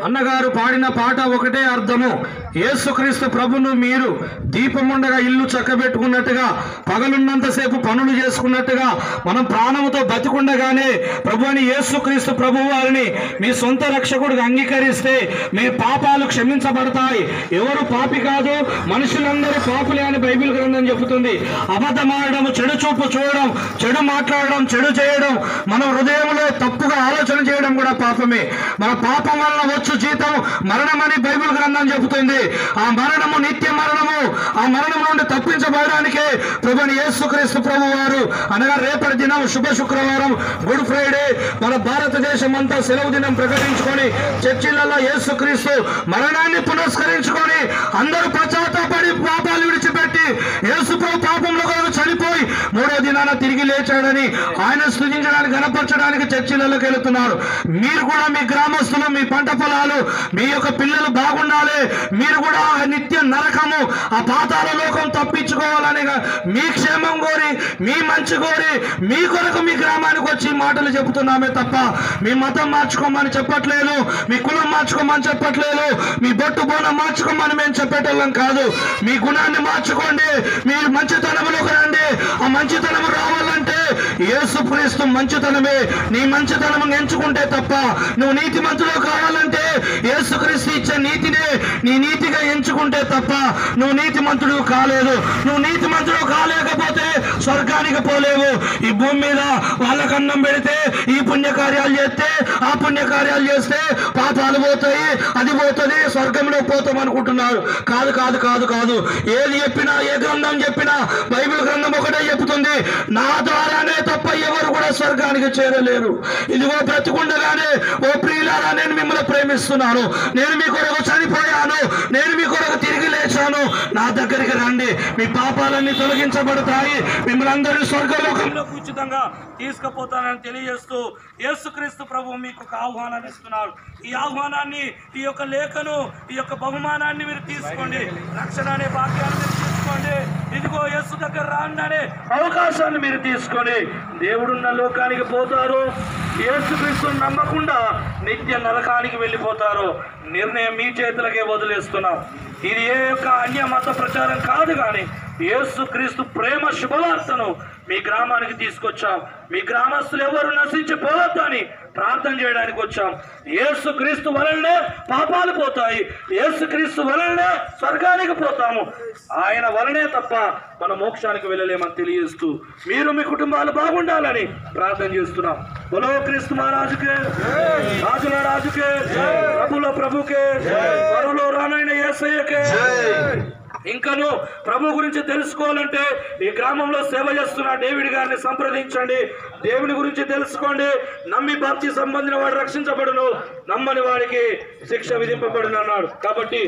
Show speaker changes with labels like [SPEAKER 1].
[SPEAKER 1] అన్నగారు పాడిన పాట ఒకటే అర్థము. యేసుక్రీస్తు ప్రభును మీరు దీపముండగా ఇల్లు చక్కబెట్టుకున్నట్టుగా, పగలున్నంతసేపు పనులు చేసుకున్నట్టుగా, మనం ప్రాణముతో బతికుండగానే ప్రభు అని యేసుక్రీస్తు ప్రభు వారిని మీ సొంత రక్షకుడిగా అంగీకరిస్తే మీ పాపాలు క్షమించబడతాయి. ఎవరు పాపి కాదు, మనుషులందరూ పాపులే అని బైబిల్ గ్రంథం చెబుతుంది. అబద్ధమాడడం, చెడు చూపు చూడడం, చెడు మాట్లాడడం, చెడు చేయడం, మన హృదయంలో తప్పుగా ఆలోచన చేయడం కూడా పాపమే. మన పాపం వల్ల వచ్చు జీతం మరణమని బైబిల్ గ్రంథం చెబుతుంది. ఆ మరణము నిత్య మరణము. ఆ మరణం నుండి తప్పించబడడానికే ప్రభుని యేసుక్రీస్తు ప్రభు వారు అనగా రేపటి దినం శుభ శుక్రవారం, గుడ్ ఫ్రైడే, మన భారతదేశం అంతా సెలవు దినం ప్రకటించుకొని చర్చిలలో యేసుక్రీస్తు మరణాన్ని పునస్కరించుకొని అందరూ పశ్చాత్తాపడి పాపాలు విడిచిపెట్టి యేసు ప్రభు పాపంలో చనిపోయి మూడో దినాన తిరిగి లేచాడని ఆయన స్తుతించడానికి, గణపరచడానికి చర్చిలలోకి వెళుతున్నారు. మీరు కూడా మీ గ్రామస్తులు, మీ పంట పొలాలు, మీ యొక్క పిల్లలు బాగుండాలి, మీరు కూడా నిత్య నరకము, ఆ పాతాళ లోకం తప్పించుకోవాలని మీ క్షేమం కోరి, మీ మంచి కోరి, మీ కొరకు మీ గ్రామానికి వచ్చి మాటలు చెబుతున్నామే తప్ప మీ మతం మార్చుకోమని చెప్పట్లేదు, మీ కులం మార్చుకోమని చెప్పట్లేదు, మీ బొట్టు బోనం మార్చుకోమని మేము చెప్పేటోళ్ళం కాదు. మీ గుణాన్ని మార్చుకోండి, మీరు మంచితనంలోకి రండి. ఆ మంచితనం రావాలంటే యేసుక్రీస్తు మంచితనమే. నీ మంచితనం ఎంచుకుంటే తప్ప, నువ్వు నీతిమంతుడు కావాలంటే యేసుక్రీస్తు ఇచ్చే నీతినే నీ నీతిగా ఎంచుకుంటే తప్ప నువ్వు నీతిమంతుడు కాలేదు. నువ్వు నీతిమంతుడు కాలేకపోతే స్వర్గానికి పోలేవు. ఈ భూమి మీద వాళ్ళకు అన్నం పెడితే, ఈ పుణ్యకార్యాలు చేస్తే, ఆ పుణ్యకార్యాలు చేస్తే పాపాలు పోతాయి, అది పోతుంది, స్వర్గంలో పోతాం అనుకుంటున్నారు. కాదు కాదు కాదు కాదు. ఏది చెప్పినా, ఏ గ్రంథం చెప్పినా బైబిల్ గ్రంథం ఒకటే చెప్తుంది, నా ద్వారానే తప్ప ఎవరు కూడా స్వర్గానికి చేరలేరు. ఇదిగో బ్రతికుండగానే ఓ ప్రియులారా, నేను మిమ్మల్ని ప్రేమిస్తున్నాను, నేను మీ కొరకు చనిపోయాను, నేను మీ కొరకు తిరిగి లేచాను, నా దగ్గరికి రండి, మీ పాపాలన్నీ తొలగించబడతాయి, మిమ్మల్ని అందరినీ స్వర్గలోకంలో ఉచితంగా తీసుకుపోతానని తెలియజేస్తూ యేసుక్రీస్తు ప్రభు మీకు ఒక ఆహ్వానాన్ని ఇస్తున్నారు. ఈ ఆహ్వానాన్ని, ఈ యొక్క లేఖను, ఈ యొక్క బహుమానాన్ని మీరు తీసుకోండి. రక్షణ అనే భాగ్యాన్ని మీరు తీసుకోండి. ఇదిగో యేసు దగ్గర రాండి అనే అవకాశాన్ని మీరు తీసుకొని దేవుడున్న లోకానికి పోతారు. యేసుక్రీస్తుని నమ్మకుండా నిత్య నరకానికి వెళ్ళిపోతారు. నిర్ణయం మీ చేతులకే వదిలేస్తున్నాం. ఇది ఏ యొక్క అన్య మత ప్రచారం కాదు, కానీ యేసుక్రీస్తు ప్రేమ శుభవార్తను మీ గ్రామానికి తీసుకొచ్చాం. మీ గ్రామస్తులు ఎవరు నశించిపోవద్దని ప్రార్థన చేయడానికి వచ్చాం. యేసుక్రీస్తు వలనే పాపాలు పోతాయి, యేసుక్రీస్తు వలనే స్వర్గానికి పోతాము. ఆయన వలనే తప్ప మన మోక్షానికి వెళ్ళలేమని తెలియజేస్తూ మీరు మీ కుటుంబాలు బాగుండాలని ప్రార్థన చేస్తున్నాం. బలో క్రీస్తు మహారాజుకే, రాజుల రాజుకే, ప్రభుల ప్రభుకే, వరులో రానైన యేసయ్యకే. ఇంకను ప్రభు గురించి తెలుసుకోవాలంటే ఈ గ్రామంలో సేవ చేస్తున్న డేవిడ్ గారిని సంప్రదించండి. దేవుని గురించి తెలుసుకోండి. నమ్మి బాప్తిసం పొందిన వాడు రక్షించబడును, నమ్మని వాడికి శిక్ష విధింపబడును అన్నాడు. కాబట్టి